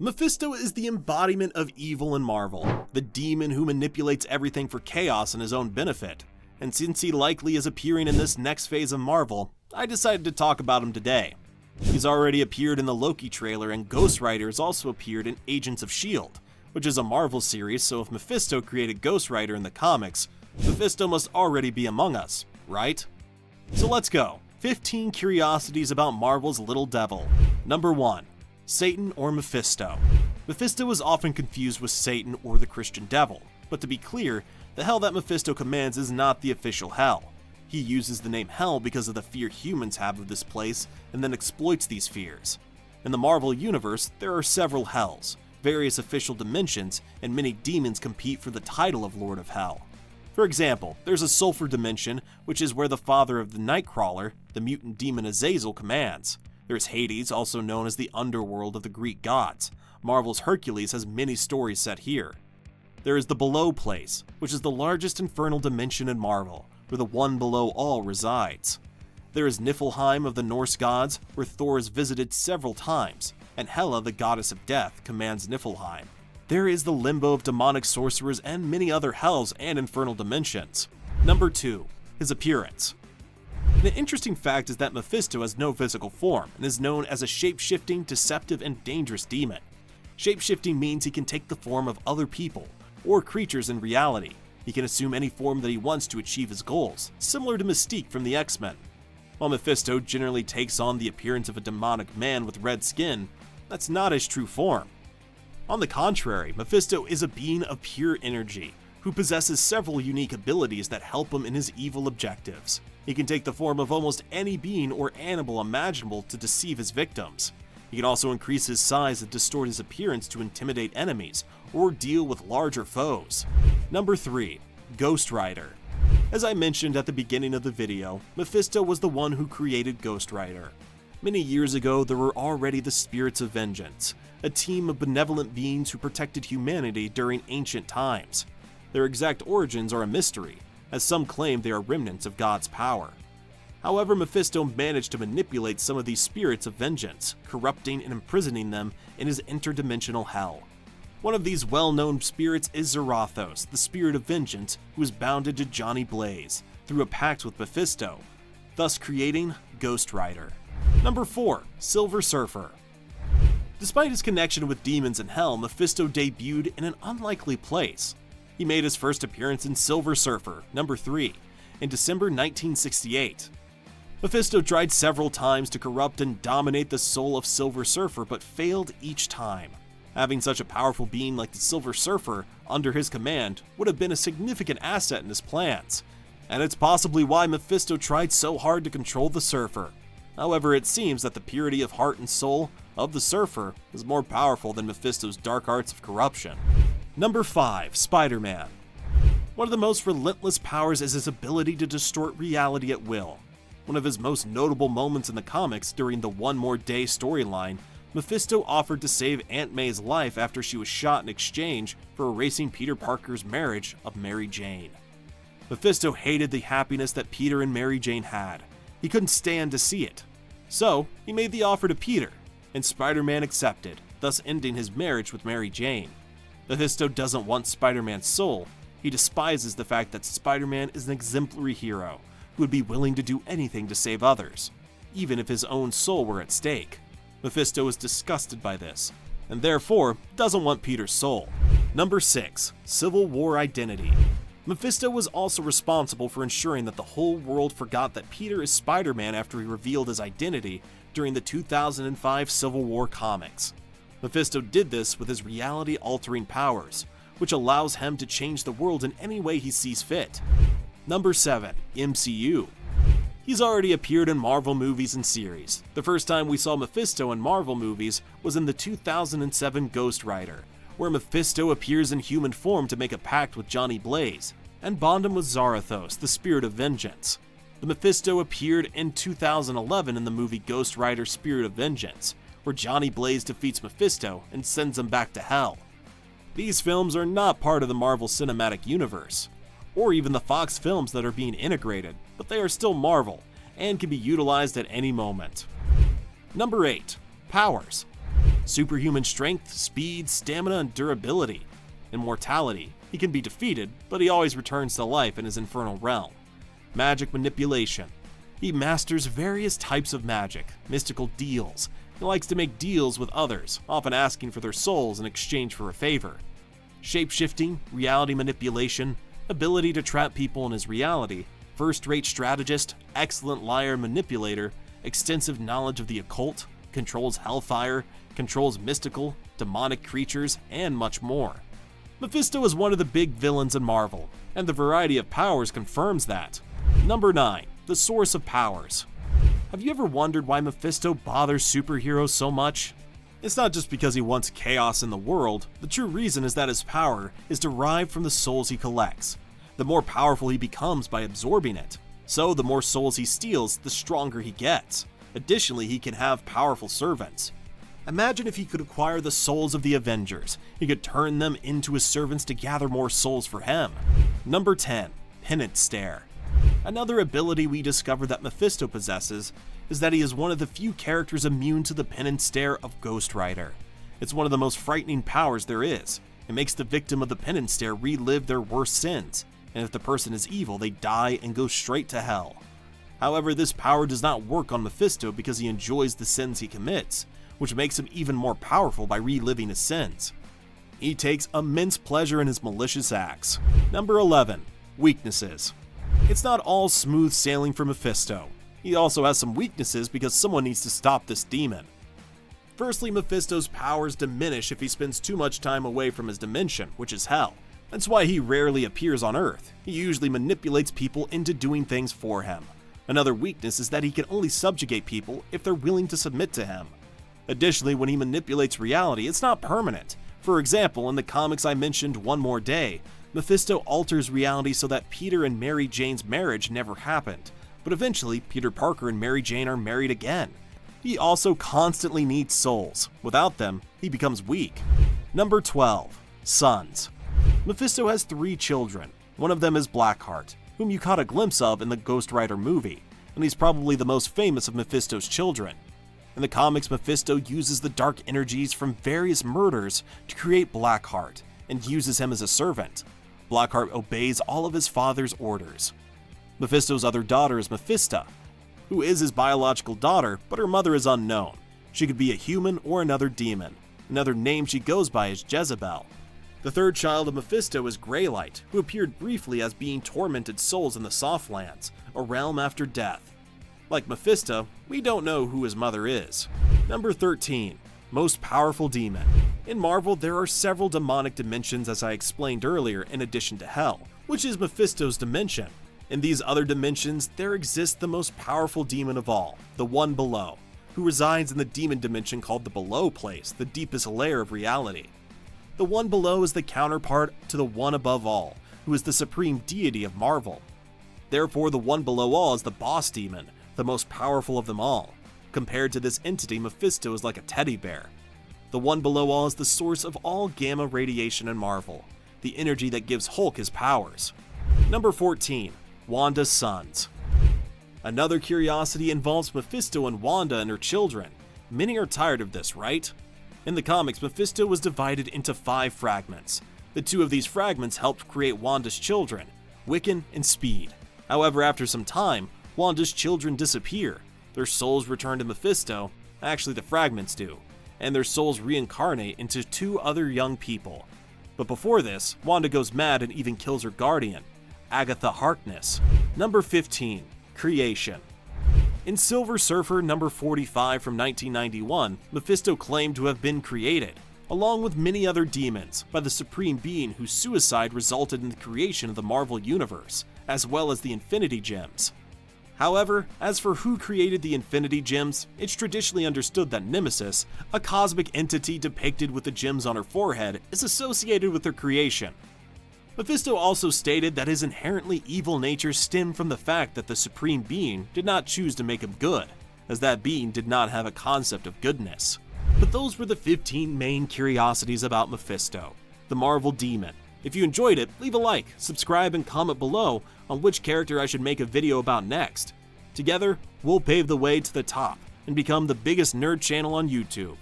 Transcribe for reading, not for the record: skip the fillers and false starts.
Mephisto is the embodiment of evil in Marvel, the demon who manipulates everything for chaos and his own benefit. And since he likely is appearing in this next phase of Marvel, I decided to talk about him today. He's already appeared in the Loki trailer, and Ghost Rider has also appeared in Agents of S.H.I.E.L.D., which is a Marvel series, so if Mephisto created Ghost Rider in the comics, Mephisto must already be among us, right? So let's go. 15 curiosities about Marvel's Little Devil. Number 1. Satan or Mephisto. Mephisto is often confused with Satan or the Christian devil, but to be clear, the hell that Mephisto commands is not the official hell. He uses the name hell because of the fear humans have of this place and then exploits these fears. In the Marvel universe, there are several hells, various official dimensions, and many demons compete for the title of Lord of Hell. For example, there's a Sulfur dimension, which is where the father of the Nightcrawler, the mutant demon Azazel, commands. There's Hades, also known as the underworld of the Greek gods. Marvel's Hercules has many stories set here. There is the Below Place, which is the largest infernal dimension in Marvel, where the one below all resides. There is Niflheim of the Norse gods, where Thor is visited several times, and Hela, the goddess of death, commands Niflheim. There is the Limbo of demonic sorcerers and many other hells and infernal dimensions. Number 2. His appearance. The interesting fact is that Mephisto has no physical form and is known as a shape-shifting, deceptive, and dangerous demon. Shape-shifting means he can take the form of other people or creatures in reality. He can assume any form that he wants to achieve his goals, similar to Mystique from the X-Men. While Mephisto generally takes on the appearance of a demonic man with red skin, that's not his true form. On the contrary, Mephisto is a being of pure energy, who possesses several unique abilities that help him in his evil objectives. He can take the form of almost any being or animal imaginable to deceive his victims. He can also increase his size and distort his appearance to intimidate enemies or deal with larger foes. Number 3. Ghost Rider. As I mentioned at the beginning of the video, Mephisto was the one who created Ghost Rider. Many years ago, there were already the Spirits of Vengeance, a team of benevolent beings who protected humanity during ancient times. Their exact origins are a mystery, as some claim they are remnants of God's power. However, Mephisto managed to manipulate some of these spirits of vengeance, corrupting and imprisoning them in his interdimensional hell. One of these well-known spirits is Zarathos, the spirit of vengeance, who is bounded to Johnny Blaze through a pact with Mephisto, thus creating Ghost Rider. Number 4. Silver Surfer. Despite his connection with demons and hell, Mephisto debuted in an unlikely place. He made his first appearance in Silver Surfer, number 3, in December 1968. Mephisto tried several times to corrupt and dominate the soul of Silver Surfer, but failed each time. Having such a powerful being like the Silver Surfer under his command would have been a significant asset in his plans, and it's possibly why Mephisto tried so hard to control the Surfer. However, it seems that the purity of heart and soul of the Surfer is more powerful than Mephisto's dark arts of corruption. Number 5. SpiderMan. One of the most relentless powers is his ability to distort reality at will. One of his most notable moments in the comics during the One More Day storyline, Mephisto offered to save Aunt May's life after she was shot in exchange for erasing Peter Parker's marriage of Mary Jane. Mephisto hated the happiness that Peter and Mary Jane had. He couldn't stand to see it. So, he made the offer to Peter, and Spider-Man accepted, thus ending his marriage with Mary Jane. Mephisto doesn't want Spider-Man's soul. He despises the fact that Spider-Man is an exemplary hero who would be willing to do anything to save others, even if his own soul were at stake. Mephisto is disgusted by this, and therefore doesn't want Peter's soul. Number 6. Civil War Identity. Mephisto was also responsible for ensuring that the whole world forgot that Peter is Spider-Man after he revealed his identity during the 2005 Civil War comics. Mephisto did this with his reality-altering powers, which allows him to change the world in any way he sees fit. Number 7. MCU. He's already appeared in Marvel movies and series. The first time we saw Mephisto in Marvel movies was in the 2007 Ghost Rider, where Mephisto appears in human form to make a pact with Johnny Blaze, and bond him with Zarathos, the spirit of vengeance. The Mephisto appeared in 2011 in the movie Ghost Rider Spirit of Vengeance, where Johnny Blaze defeats Mephisto and sends him back to hell. These films are not part of the Marvel Cinematic Universe, or even the Fox films that are being integrated, but they are still Marvel, and can be utilized at any moment. Number 8. Powers. superhuman strength, speed, stamina, and durability. Immortality. He can be defeated, but he always returns to life in his infernal realm. Magic manipulation. He masters various types of magic, mystical deals. He likes to make deals with others, often asking for their souls in exchange for a favor. Shape-shifting, reality manipulation, ability to trap people in his reality, first-rate strategist, excellent liar and manipulator, extensive knowledge of the occult, controls hellfire, controls mystical, demonic creatures, and much more. Mephisto is one of the big villains in Marvel, and the variety of powers confirms that. Number 9. The source of powers. Have you ever wondered why Mephisto bothers superheroes so much? It's not just because he wants chaos in the world. The true reason is that his power is derived from the souls he collects. The more powerful he becomes by absorbing it. So the more souls he steals, the stronger he gets. Additionally, he can have powerful servants. Imagine if he could acquire the souls of the Avengers. He could turn them into his servants to gather more souls for him. Number 10. Pennant Stare. Another ability we discover that Mephisto possesses is that he is one of the few characters immune to the Pennant Stare of Ghost Rider. It's one of the most frightening powers there is. It makes the victim of the Pennant Stare relive their worst sins, and if the person is evil, they die and go straight to hell. However, this power does not work on Mephisto because he enjoys the sins he commits, which makes him even more powerful by reliving his sins. He takes immense pleasure in his malicious acts. Number 11. Weaknesses. It's not all smooth sailing for Mephisto. He also has some weaknesses because someone needs to stop this demon. Firstly, Mephisto's powers diminish if he spends too much time away from his dimension, which is hell. That's why he rarely appears on Earth. He usually manipulates people into doing things for him. Another weakness is that he can only subjugate people if they're willing to submit to him. Additionally, when he manipulates reality, it's not permanent. For example, in the comics I mentioned One More Day, Mephisto alters reality so that Peter and Mary Jane's marriage never happened, but eventually Peter Parker and Mary Jane are married again. He also constantly needs souls. Without them, he becomes weak. Number 12. Sons. Mephisto has 3 children. One of them is Blackheart, whom you caught a glimpse of in the Ghost Rider movie, and he's probably the most famous of Mephisto's children. In the comics, Mephisto uses the dark energies from various murders to create Blackheart, and uses him as a servant. Blackheart obeys all of his father's orders. Mephisto's other daughter is Mephista, who is his biological daughter, but her mother is unknown. She could be a human or another demon. Another name she goes by is Jezebel. The third child of Mephisto is Greylight, who appeared briefly as being tormented souls in the Softlands, a realm after death. Like Mephisto, we don't know who his mother is. Number 13. Most powerful demon. In Marvel, there are several demonic dimensions as I explained earlier in addition to Hell, which is Mephisto's dimension. In these other dimensions, there exists the most powerful demon of all, the One Below, who resides in the demon dimension called the Below Place, the deepest layer of reality. The One Below is the counterpart to the One Above All, who is the supreme deity of Marvel. Therefore, the One Below All is the boss demon, the most powerful of them all. Compared to this entity, Mephisto is like a teddy bear. The One Below All is the source of all gamma radiation in Marvel, the energy that gives Hulk his powers. Number 14. Wandas Sons. Another curiosity involves Mephisto and Wanda and her children. Many are tired of this, right? In the comics, Mephisto was divided into 5 fragments. The 2 of these fragments helped create Wanda's children, Wiccan and Speed. However, after some time, Wanda's children disappear. Their souls return to Mephisto, actually the fragments do, and their souls reincarnate into 2 other young people. But before this, Wanda goes mad and even kills her guardian, Agatha Harkness. Number 15. Creation. In Silver Surfer number 45 from 1991, Mephisto claimed to have been created, along with many other demons, by the Supreme Being whose suicide resulted in the creation of the Marvel Universe, as well as the Infinity Gems. However, as for who created the Infinity Gems, it's traditionally understood that Nemesis, a cosmic entity depicted with the gems on her forehead, is associated with her creation. Mephisto also stated that his inherently evil nature stemmed from the fact that the Supreme Being did not choose to make him good, as that being did not have a concept of goodness. But those were the 15 main curiosities about Mephisto, the Marvel Demon. If you enjoyed it, leave a like, subscribe, and comment below on which character I should make a video about next. Together, we'll pave the way to the top and become the biggest nerd channel on YouTube.